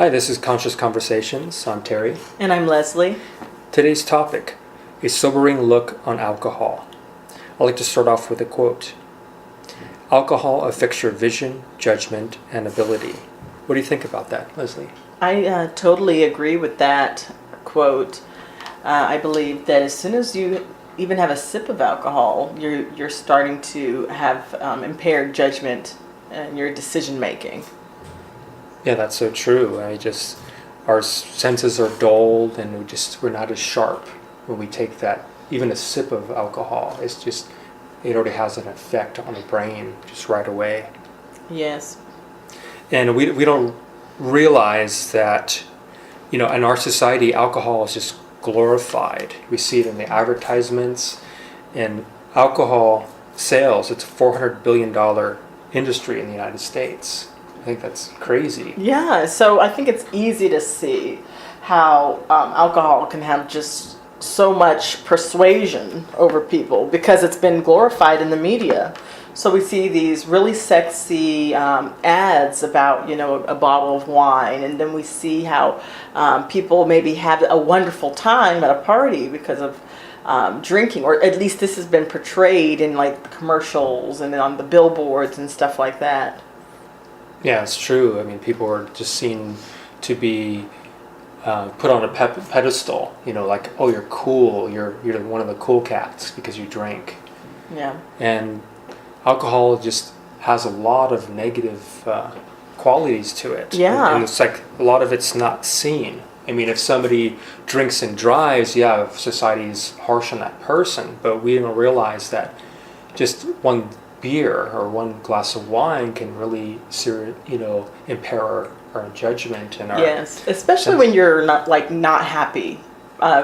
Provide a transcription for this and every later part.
Hi, this is Conscious Conversations. I'm Terry. And I'm Leslie. Today's topic, a sobering look on alcohol. I'd like to start off with a quote. Alcohol affects your vision, judgment, and ability. What do you think about that, Leslie? I totally agree with that quote. I believe that as soon as you even have a sip of alcohol, you're starting to have impaired judgment in your decision making. Yeah, that's so true. Our senses are dulled, and we're not as sharp when we take that. Even a sip of alcohol, it already has an effect on the brain just right away. Yes. And we don't realize that, in our society, alcohol is just glorified. We see it in the advertisements, and alcohol sales, it's a $400 billion industry in the United States. I think that's crazy. Yeah, so I think it's easy to see how alcohol can have just so much persuasion over people because it's been glorified in the media. So we see these really sexy ads about, a bottle of wine, and then we see how people maybe have a wonderful time at a party because of drinking, or at least this has been portrayed in like commercials and on the billboards and stuff like that. Yeah, it's true. I mean, people are just seen to be put on a pedestal, like, oh, you're cool, you're one of the cool cats because you drink. Yeah. And alcohol just has a lot of negative qualities to it. Yeah. And it's like a lot of it's not seen. I mean, if somebody drinks and drives, yeah, society's harsh on that person, but we don't realize that just one beer or one glass of wine can really impair our judgment and our yes, especially when you're not happy.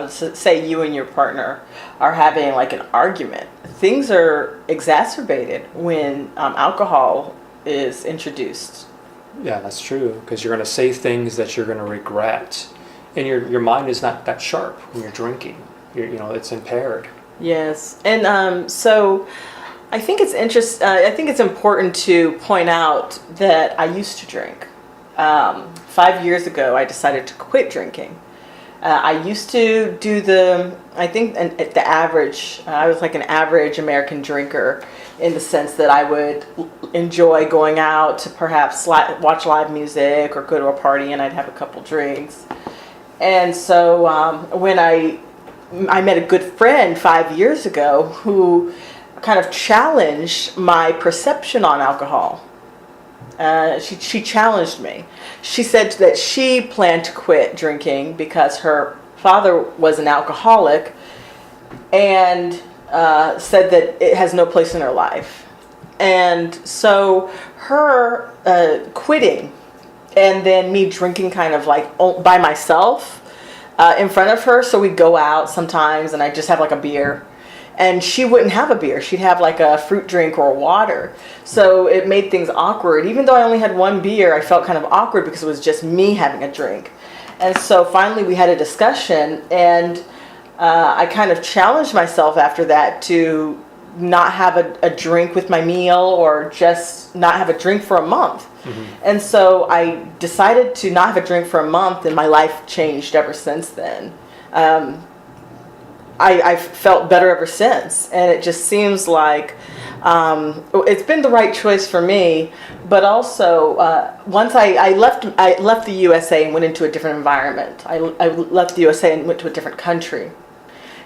Say you and your partner are having like an argument. Things are exacerbated when alcohol is introduced. Yeah, that's true, because you're going to say things that you're going to regret, and your mind is not that sharp when you're drinking. It's impaired. Yes, and so I think I think it's important to point out that I used to drink. 5 years ago, I decided to quit drinking. I used to do the average. I was like an average American drinker in the sense that I would enjoy going out to perhaps watch live music or go to a party, and I'd have a couple drinks. And so when I met a good friend 5 years ago who kind of challenged my perception on alcohol. She challenged me. She said that she planned to quit drinking because her father was an alcoholic, and said that it has no place in her life. And so her quitting and then me drinking kind of like by myself in front of her. So we'd go out sometimes and I'd just have like a beer. And she wouldn't have a beer. She'd have like a fruit drink or water. So it made things awkward. Even though I only had one beer, I felt kind of awkward because it was just me having a drink. And so finally we had a discussion, and I kind of challenged myself after that to not have a drink with my meal, or just not have a drink for a month. Mm-hmm. And so I decided to not have a drink for a month, and my life changed ever since then. I've felt better ever since, and it just seems like it's been the right choice for me. But also, once I left the USA and went into a different environment. I left the USA and went to a different country,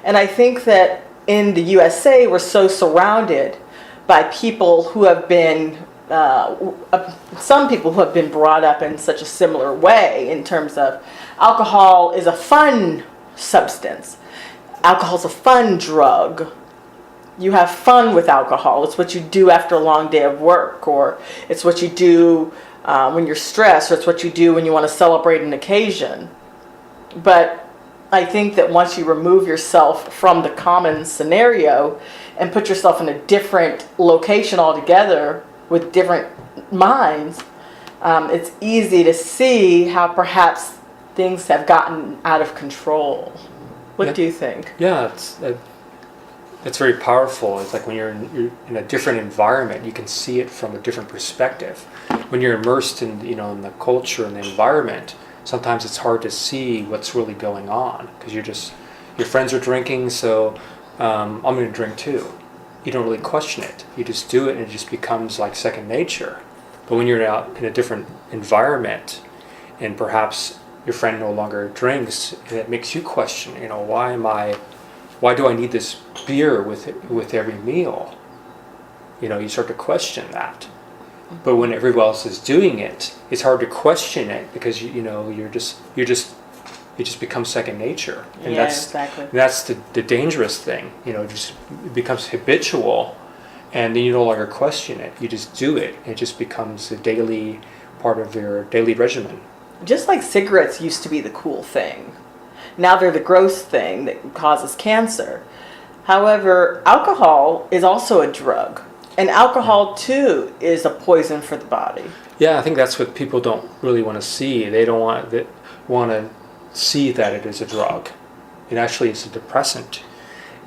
and I think that in the USA we're so surrounded by people who have been some people who have been brought up in such a similar way in terms of alcohol is a fun substance. Alcohol's a fun drug. You have fun with alcohol. It's what you do after a long day of work, or it's what you do when you're stressed, or it's what you do when you want to celebrate an occasion. But I think that once you remove yourself from the common scenario and put yourself in a different location altogether with different minds, it's easy to see how perhaps things have gotten out of control. What do you think? Yeah, it's very powerful. It's like when you're in a different environment, you can see it from a different perspective. When you're immersed in in the culture and the environment, sometimes it's hard to see what's really going on because your friends are drinking, so I'm going to drink too. You don't really question it. You just do it, and it just becomes like second nature. But when you're out in a different environment, and perhaps your friend no longer drinks, it makes you question, why do I need this beer with every meal? You start to question that. But when everyone else is doing it, it's hard to question it because it just becomes second nature. And exactly. That's the dangerous thing. It becomes habitual, and then you no longer question it. You just do it. It just becomes a daily part of your daily regimen. Just like cigarettes used to be the cool thing. Now they're the gross thing that causes cancer. However, alcohol is also a drug. And alcohol, too, is a poison for the body. Yeah, I think that's what people don't really want to see. They don't want to see that it is a drug. It actually is a depressant.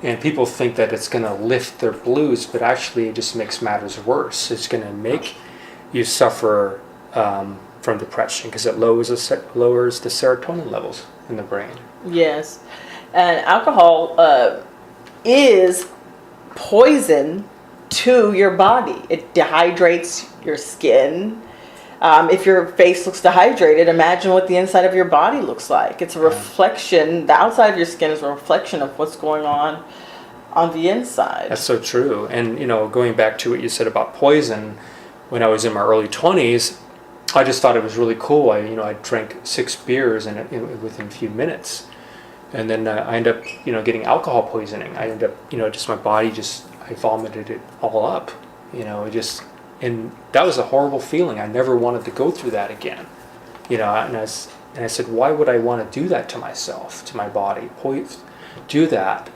And people think that it's going to lift their blues, but actually it just makes matters worse. It's going to make you suffer from depression because it lowers the serotonin levels in the brain. Yes. And alcohol is poison to your body. It dehydrates your skin. If your face looks dehydrated, imagine what the inside of your body looks like. It's a reflection. The outside of your skin is a reflection of what's going on the inside. That's so true. And, going back to what you said about poison, when I was in my early 20s, I just thought it was really cool. I drank 6 beers within a few minutes. And then I ended up, getting alcohol poisoning. I ended up, just my body I vomited it all up, and that was a horrible feeling. I never wanted to go through that again, and I said, why would I want to do that to myself, to my body? Do that.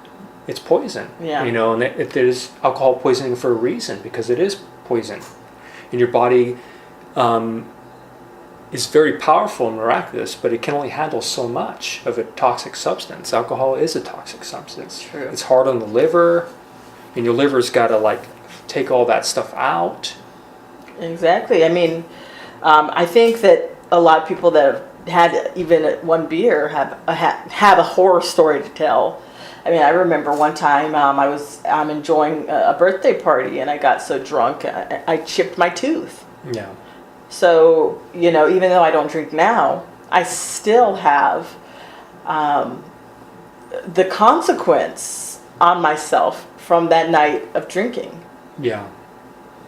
It's poison. Yeah. And it is alcohol poisoning for a reason, because it is poison. And your body is very powerful and miraculous, but it can only handle so much of a toxic substance. Alcohol is a toxic substance. True. It's hard on the liver, and your liver's got to take all that stuff out. Exactly. I think that a lot of people that have had even one beer have a horror story to tell. I remember one time I'm enjoying a birthday party, and I got so drunk I chipped my tooth. Yeah. So, even though I don't drink now, I still have the consequence on myself from that night of drinking. Yeah.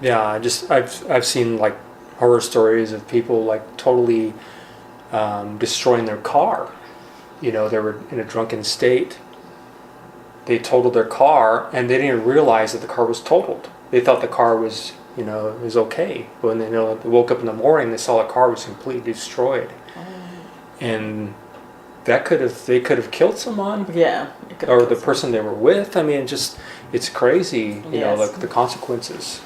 I've seen horror stories of people totally destroying their car. They were in a drunken state. They totaled their car, and they didn't realize that the car was totaled. They thought the car was it was okay. But when they woke up in the morning, they saw the car was completely destroyed. And they could have killed someone. Yeah. Or the person they were with. It's crazy, Yes. the consequences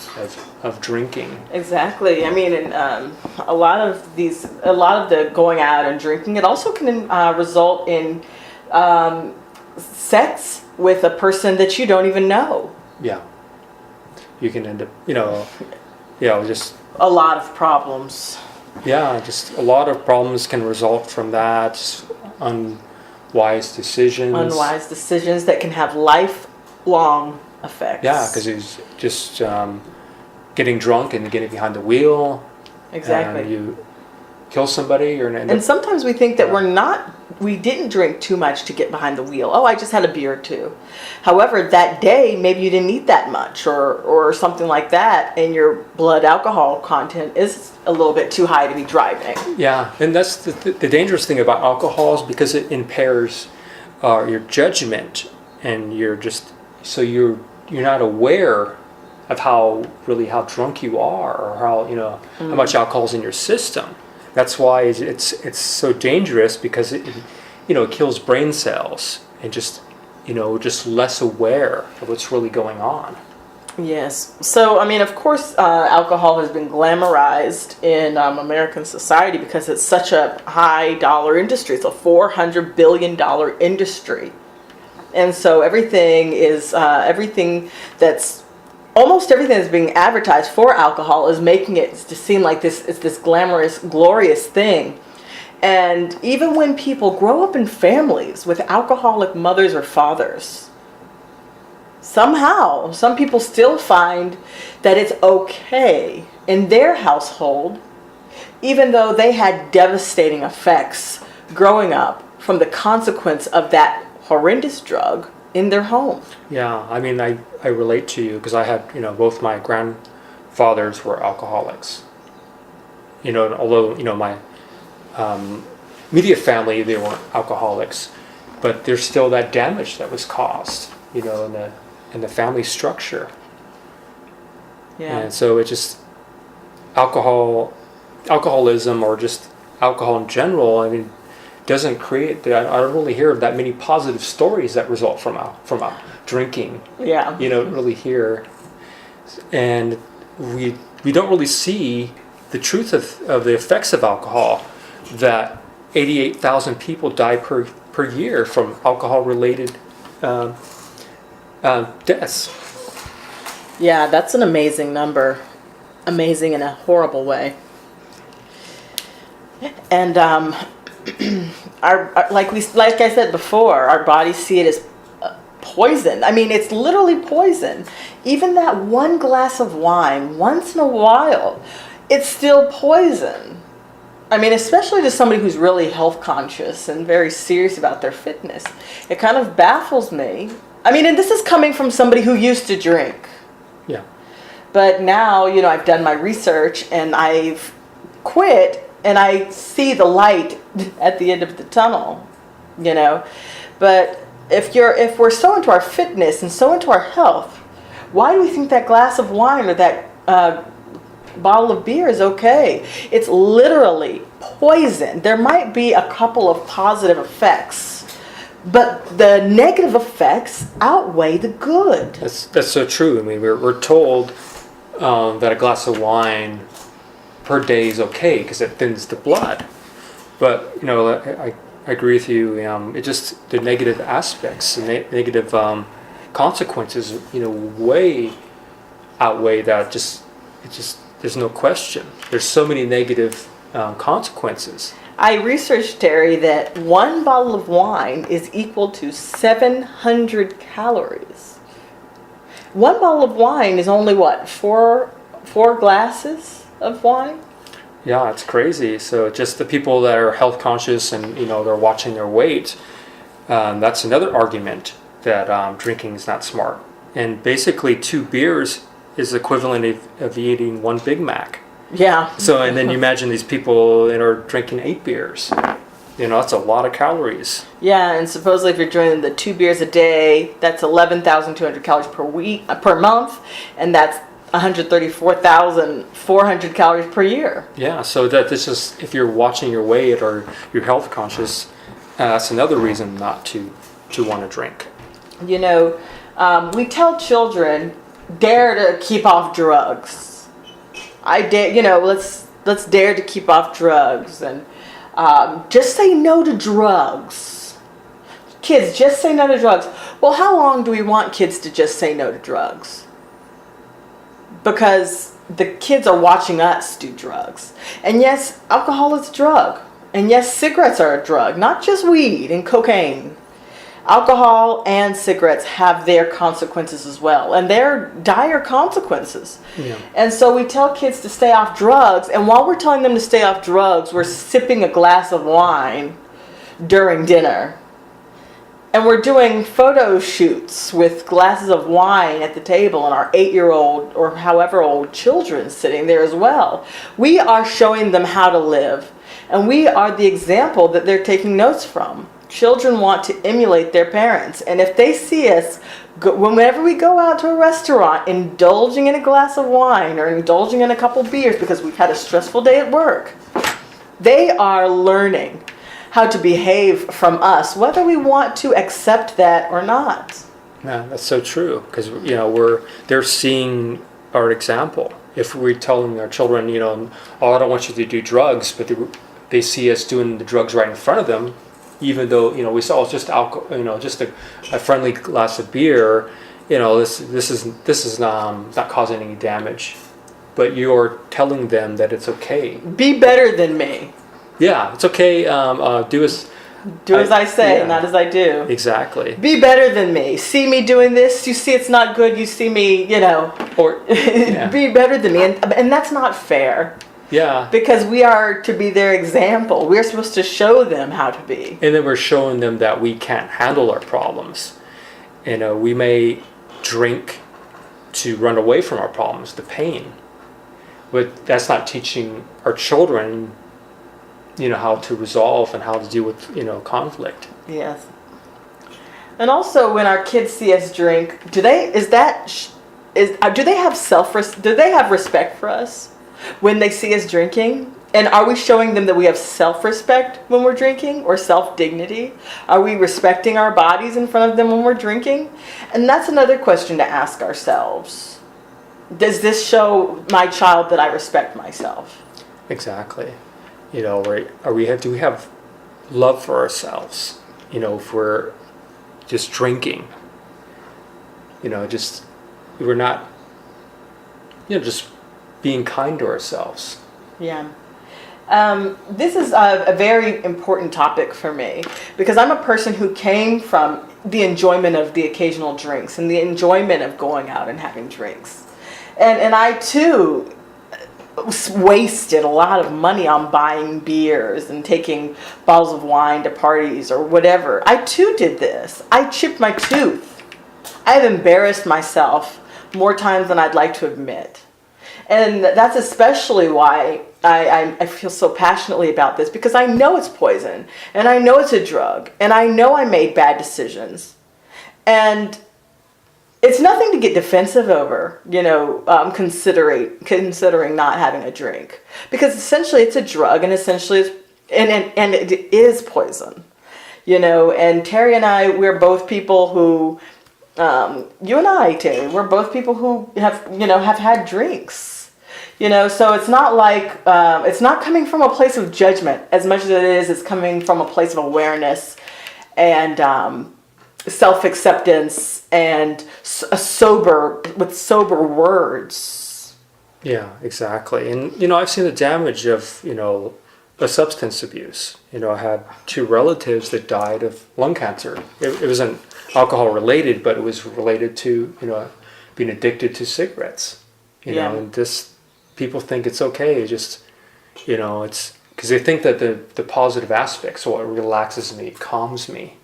of drinking. Exactly. And a lot of the going out and drinking, it also can result in sex with a person that you don't even know. Yeah. You can end up, just... A lot of problems. Yeah, just a lot of problems can result from that. Unwise decisions. Unwise decisions that can have lifelong effects. Yeah, because he's just getting drunk and getting behind the wheel. Exactly. And you kill somebody or and sometimes we think that we didn't drink too much to get behind the wheel. Oh, I just had a beer or two. However, that day, maybe you didn't eat that much or something like that, and your blood alcohol content is a little bit too high to be driving. Yeah, and that's the dangerous thing about alcohol is because it impairs your judgment, and you're not aware of how drunk you are, or how much alcohol's in your system. That's why it's so dangerous, because it kills brain cells, and just less aware of what's really going on. Yes. So, of course, alcohol has been glamorized in American society because it's such a high dollar industry. It's a $400 billion industry. And so everything that's being advertised for alcohol is making it to seem like this glamorous, glorious thing. And even when people grow up in families with alcoholic mothers or fathers, somehow some people still find that it's okay in their household, even though they had devastating effects growing up from the consequence of that horrendous drug in their home. Yeah, I mean, I relate to you because I had, both my grandfathers were alcoholics. Although, my immediate family, they weren't alcoholics, but there's still that damage that was caused, in the family structure. Yeah. And so it just, alcoholism or just alcohol in general, I mean, doesn't create, I don't really hear that many positive stories that result from drinking. Yeah. You don't really hear. And we don't really see the truth of the effects of alcohol, that 88,000 people die per year from alcohol-related deaths. Yeah, that's an amazing number. Amazing in a horrible way. And like I said before, our bodies see it as poison. I mean, it's literally poison. Even that one glass of wine once in a while, it's still poison. I mean, especially to somebody who's really health conscious and very serious about their fitness. It kind of baffles me. I mean, and this is coming from somebody who used to drink. Yeah. But now, I've done my research and I've quit, and I see the light at the end of the tunnel, But if we're so into our fitness and so into our health, why do we think that glass of wine or that bottle of beer is okay? It's literally poison. There might be a couple of positive effects, but the negative effects outweigh the good. That's so true. I mean, we're told that a glass of wine per day is okay because it thins the blood. But I agree with you. It just the negative aspects, the negative consequences, way outweigh that. There's no question. There's so many negative consequences. I researched, Terry, that one bottle of wine is equal to 700 calories. One bottle of wine is only four glasses of wine? Yeah, it's crazy. So just the people that are health conscious and they're watching their weight, that's another argument that drinking is not smart. And basically 2 beers is equivalent of eating 1 Big Mac. Yeah. So and then you imagine these people that are drinking 8 beers. That's a lot of calories. Yeah, and supposedly if you're drinking the 2 beers a day, that's 11,200 calories per month, and that's 134,400 calories per year. Yeah, so this is, if you're watching your weight or you're health conscious, that's another reason not to want to drink. We tell children, dare to keep off drugs. I dare, let's dare to keep off drugs, and just say no to drugs. Kids, just say no to drugs. Well, how long do we want kids to just say no to drugs? Because the kids are watching us do drugs. And yes, alcohol is a drug. And yes, cigarettes are a drug, not just weed and cocaine. Alcohol and cigarettes have their consequences as well, and they're dire consequences. Yeah. And so we tell kids to stay off drugs, and while we're telling them to stay off drugs, we're sipping a glass of wine during dinner. And we're doing photo shoots with glasses of wine at the table and our 8-year-old or however old children sitting there as well. We are showing them how to live, and we are the example that they're taking notes from. Children want to emulate their parents, and if they see us, whenever we go out to a restaurant, indulging in a glass of wine or indulging in a couple beers because we've had a stressful day at work, they are learning how to behave from us, whether we want to accept that or not. Yeah, that's so true, because they're seeing our example. If we tell them, our children, oh, I don't want you to do drugs, but they see us doing the drugs right in front of them, even though we saw it's just alcohol, just a friendly glass of beer. This is not causing any damage, but you're telling them that it's okay. Be better than me. Yeah, it's okay. Do as I say, yeah. not as I do. Exactly. Be better than me. See me doing this. You see it's not good. You see me, Or yeah. be better than me. And that's not fair. Yeah. Because we are to be their example. We're supposed to show them how to be. And then we're showing them that we can't handle our problems. We may drink to run away from our problems, the pain. But that's not teaching our children, how to resolve and how to deal with, conflict. Yes. And also, when our kids see us drink, do they have respect for us when they see us drinking? And are we showing them that we have self-respect when we're drinking, or self-dignity? Are we respecting our bodies in front of them when we're drinking? And that's another question to ask ourselves. Does this show my child that I respect myself? Exactly. Do we have love for ourselves? If we're just drinking, we're not, just being kind to ourselves. Yeah. This is a very important topic for me, because I'm a person who came from the enjoyment of the occasional drinks and the enjoyment of going out and having drinks. And I too wasted a lot of money on buying beers and taking bottles of wine to parties or whatever. I too did this. I chipped my tooth. I have embarrassed myself more times than I'd like to admit. And that's especially why I feel so passionately about this, because I know it's poison, and I know it's a drug, and I know I made bad decisions. And it's nothing to get defensive over, considering not having a drink. Because essentially it's a drug, and essentially it is poison. And Terry and I, we're both people who, you and I, Terry, we're both people who have had drinks. So it's not like, it's not coming from a place of judgment as much as it's coming from a place of awareness and self-acceptance and with sober words. Yeah, exactly. And, I've seen the damage of, a substance abuse. I had 2 relatives that died of lung cancer. It wasn't alcohol related, but it was related to, being addicted to cigarettes. And people think it's okay. Just, it's because they think that the positive aspects, so it relaxes me, it calms me.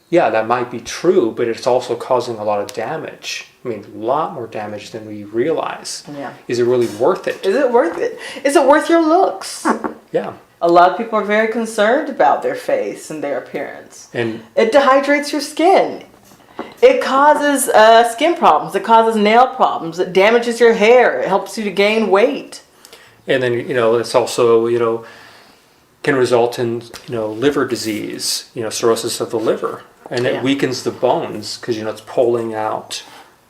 Yeah, that might be true, but it's also causing a lot of damage. I mean, a lot more damage than we realize. Yeah. Is it really worth it? Is it worth it? Is it worth your looks? Yeah. A lot of people are very concerned about their face and their appearance. And it dehydrates your skin. It causes skin problems. It causes nail problems. It damages your hair. It helps you to gain weight. And then, it's also, can result in, liver disease, cirrhosis of the liver. And it weakens the bones because, it's pulling out,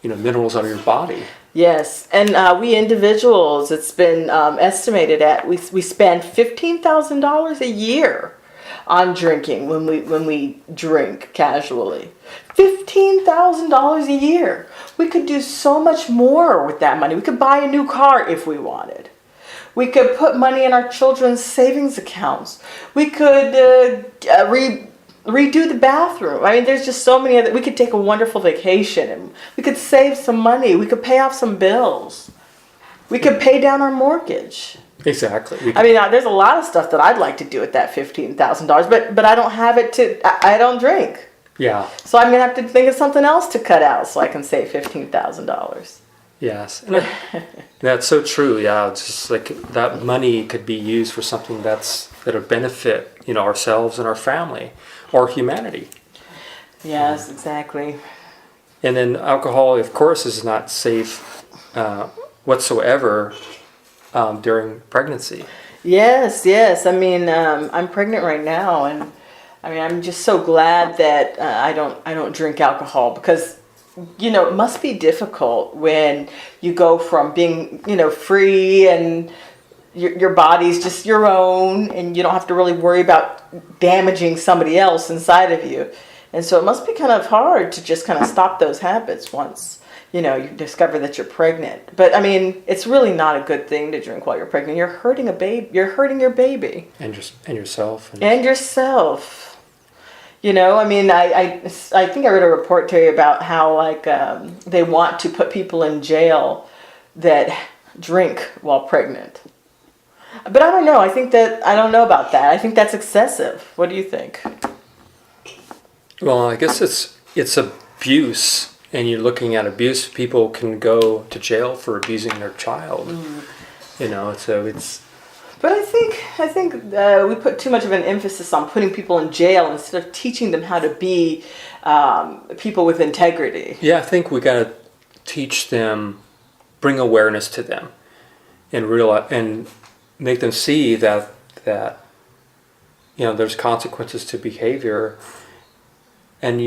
minerals out of your body. Yes. And we individuals, it's been estimated at, we spend $15,000 a year on drinking when we drink casually. $15,000 a year. We could do so much more with that money. We could buy a new car if we wanted. We could put money in our children's savings accounts. We could redo the bathroom. I mean, there's just so many other. We could take a wonderful vacation, and we could save some money. We could pay off some bills. We could pay down our mortgage. Exactly. There's a lot of stuff that I'd like to do with that $15,000, but I don't have it I don't drink. Yeah. So I'm going to have to think of something else to cut out so I can save $15,000. Yes. And that's so true. Yeah. It's just like that money could be used for something that'll benefit, ourselves and our family or humanity. Yes, exactly. And then alcohol, of course, is not safe whatsoever during pregnancy. Yes. I'm pregnant right now, and I'm just so glad that I don't drink alcohol, because it must be difficult when you go from being free and your body's just your own, and you don't have to really worry about damaging somebody else inside of you. And so it must be kind of hard to just kind of stop those habits once you discover that you're pregnant. But I mean, it's really not a good thing to drink while you're pregnant. You're hurting a baby. You're hurting your baby And yourself. and yourself. I mean, I think I read a report, Terry, about how like they want to put people in jail that drink while pregnant. But I don't know. I don't know about that. I think that's excessive. What do you think? Well, I guess it's abuse, and you're looking at abuse. People can go to jail for abusing their child. So it's. But I think we put too much of an emphasis on putting people in jail instead of teaching them how to be people with integrity. Yeah, I think we got to teach them, bring awareness to them, and make them see that there's consequences to behavior, and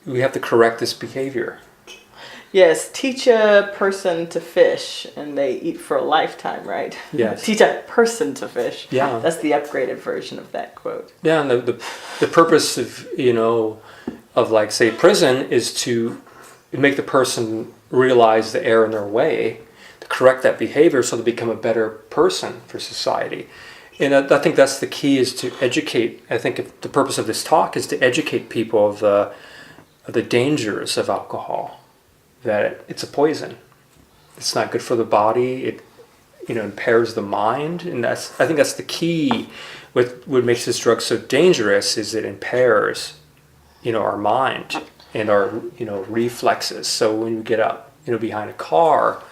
we have to correct this behavior. Yes, teach a person to fish and they eat for a lifetime, right? Yes. Teach a person to fish. Yeah. That's the upgraded version of that quote. Yeah, and the purpose of like say prison is to make the person realize the error in their way, to correct that behavior so they become a better person for society. And I think that's the key, is to educate. I think the purpose of this talk is to educate people of the dangers of alcohol. That it's a poison. It's not good for the body. It impairs the mind, and I think that's the key. What makes this drug so dangerous is it impairs our mind and our reflexes. So when you get up behind a car,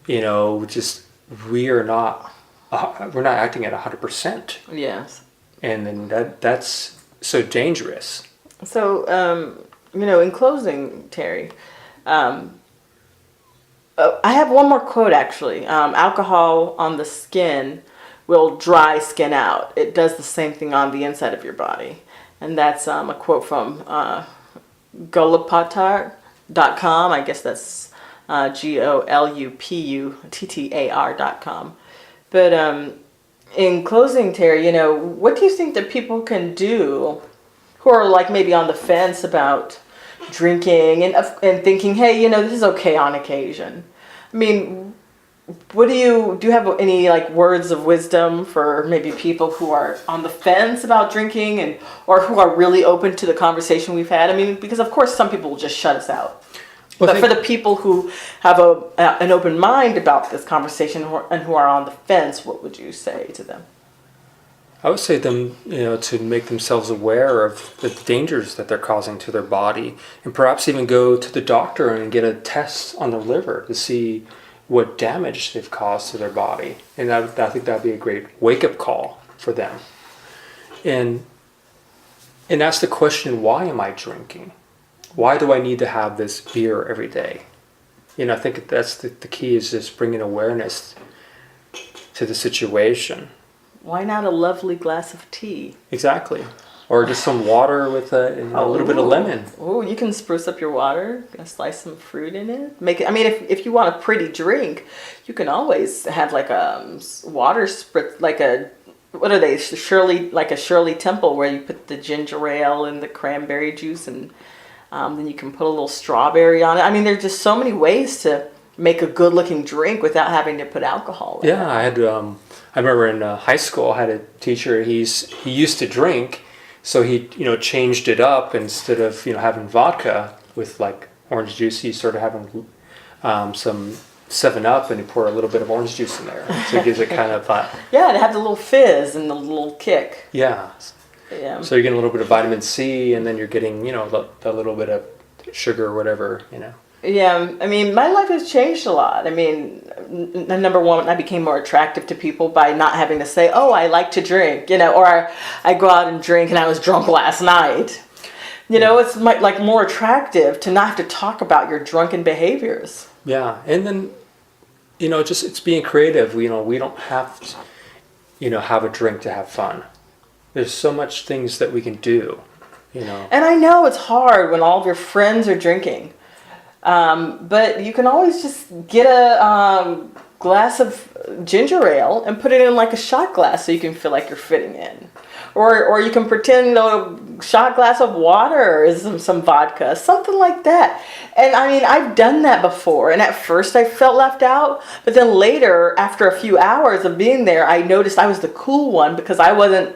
we're not acting at 100%. Yes. And then that's so dangerous. So in closing, Terry. I have one more quote actually. Alcohol on the skin will dry skin out. It does the same thing on the inside of your body. And that's a quote from Golupattar.com. I guess that's GOLUPUTTAR.com. But in closing, Terry, what do you think that people can do who are like maybe on the fence about drinking and thinking, hey, this is okay on occasion? I mean, do you have any like words of wisdom for maybe people who are on the fence about drinking or who are really open to the conversation we've had? I mean, because of course some people will just shut us out. But for the people who have an open mind about this conversation and who are on the fence, what would you say to them? I would say them, to make themselves aware of the dangers that they're causing to their body, and perhaps even go to the doctor and get a test on their liver to see what damage they've caused to their body. And I think that'd be a great wake-up call for them. And ask the question, why am I drinking? Why do I need to have this beer every day? I think that's the key, is just bringing awareness to the situation. Why not a lovely glass of tea? Exactly. Or just some water with a little bit of lemon. Oh, you can spruce up your water. Slice some fruit in it. Make it. I mean, if you want a pretty drink, you can always have like a water spritz, like what are they? Like a Shirley Temple, where you put the ginger ale and the cranberry juice, and then you can put a little strawberry on it. I mean, there's just so many ways to make a good-looking drink without having to put alcohol in it. Yeah, I remember in high school, I had a teacher. He used to drink, so he changed it up. Instead of having vodka with like orange juice, he started having some 7-Up, and he poured a little bit of orange juice in there. So it gives it kind of yeah, to have the little fizz and the little kick. Yeah. Yeah. So you're getting a little bit of vitamin C, and then you're getting the little bit of sugar or whatever. Yeah, I mean, my life has changed a lot. I mean, number one, I became more attractive to people by not having to say, oh, I like to drink, or I go out and drink and I was drunk last night. It's like more attractive to not have to talk about your drunken behaviors. Yeah, and then, it's being creative. We don't have to, have a drink to have fun. There's so much things that we can do, And I know it's hard when all of your friends are drinking. But you can always just get a glass of ginger ale and put it in like a shot glass so you can feel like you're fitting in. Or you can pretend a shot glass of water is some vodka, something like that. And I mean, I've done that before. And at first I felt left out. But then later, after a few hours of being there, I noticed I was the cool one because I wasn't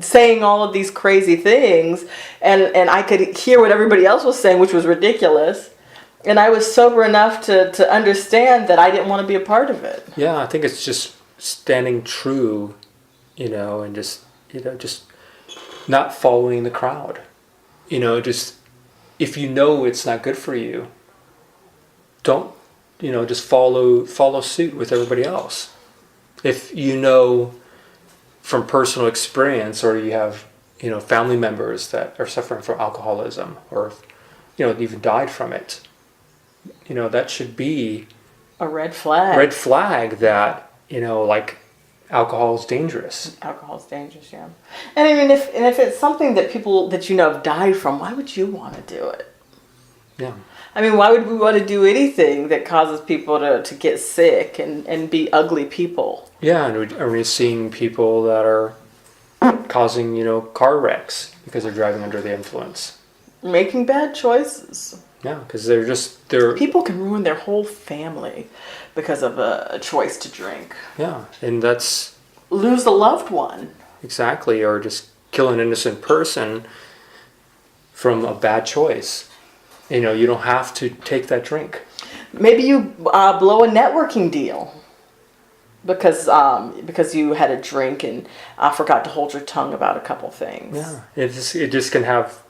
saying all of these crazy things. And I could hear what everybody else was saying, which was ridiculous. And I was sober enough to understand that I didn't want to be a part of it. Yeah, I think it's just standing true, and just not following the crowd. Just if it's not good for you, don't, just follow suit with everybody else. If from personal experience, or you have, family members that are suffering from alcoholism, or, even died from it, that should be a red flag. Red flag that, like, alcohol is dangerous. Alcohol is dangerous, yeah. And I mean, if it's something that people that have died from, why would you want to do it? Yeah. I mean, why would we want to do anything that causes people to get sick and be ugly people? Yeah, and we're seeing people that are causing, car wrecks because they're driving under the influence. Making bad choices. Yeah, because they're... People can ruin their whole family because of a choice to drink. Yeah, and that's... Lose a loved one. Exactly, or just kill an innocent person from a bad choice. You don't have to take that drink. Maybe you blow a networking deal because you had a drink and forgot to hold your tongue about a couple things. Yeah, it just can have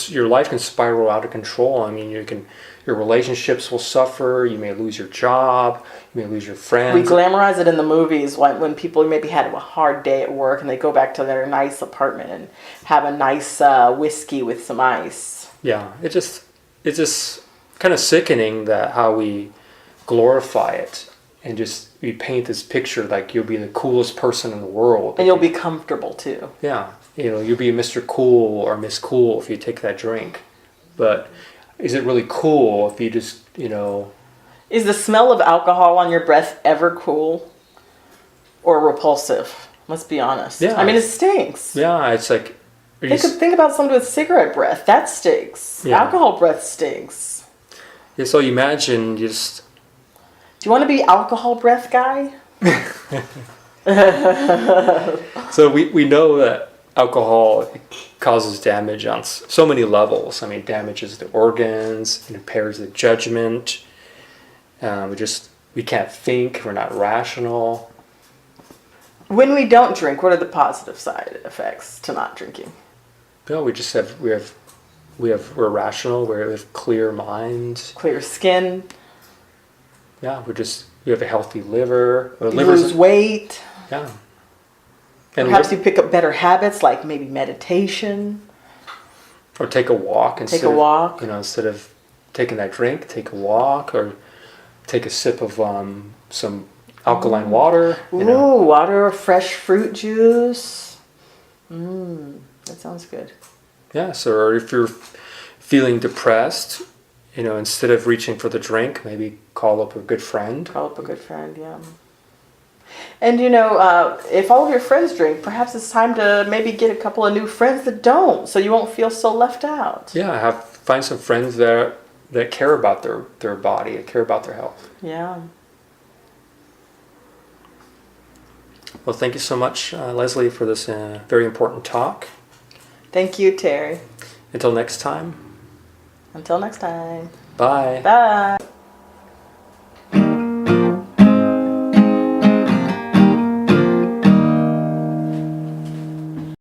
your life can spiral out of control. I mean, your relationships will suffer. You may lose your job. You may lose your friends. We glamorize it in the movies when people maybe had a hard day at work and they go back to their nice apartment and have a nice whiskey with some ice. Yeah, it's just kind of sickening that how we glorify it and just we paint this picture like you'll be the coolest person in the world. And you'll be comfortable too. Yeah. You'll be Mr. Cool or Miss Cool if you take that drink. But is it really cool if you just, Is the smell of alcohol on your breath ever cool or repulsive? Let's be honest. Yeah. I mean, it stinks. Yeah, it's like... Think about somebody with cigarette breath. That stinks. Yeah. Alcohol breath stinks. Yeah, so you imagine just... Do you want to be alcohol breath guy? So we know that alcohol causes damage on so many levels. I mean, damages the organs, it impairs the judgment. We can't think. We're not rational. When we don't drink, what are the positive side effects to not drinking? No, we're rational. We have clear minds, clear skin. Yeah, we have a healthy liver. You lose weight. Yeah. And perhaps you pick up better habits like maybe meditation. Or take a walk. Instead of taking that drink, take a walk or take a sip of some alkaline water. Water or fresh fruit juice. That sounds good. Yeah, so if you're feeling depressed, instead of reaching for the drink, maybe call up a good friend. Yeah. And if all of your friends drink, perhaps it's time to maybe get a couple of new friends that don't, so you won't feel so left out. Yeah, find some friends that care about their body, that care about their health. Yeah. Well, thank you so much, Leslie, for this very important talk. Thank you, Terry. Until next time. Bye. Bye. Bye.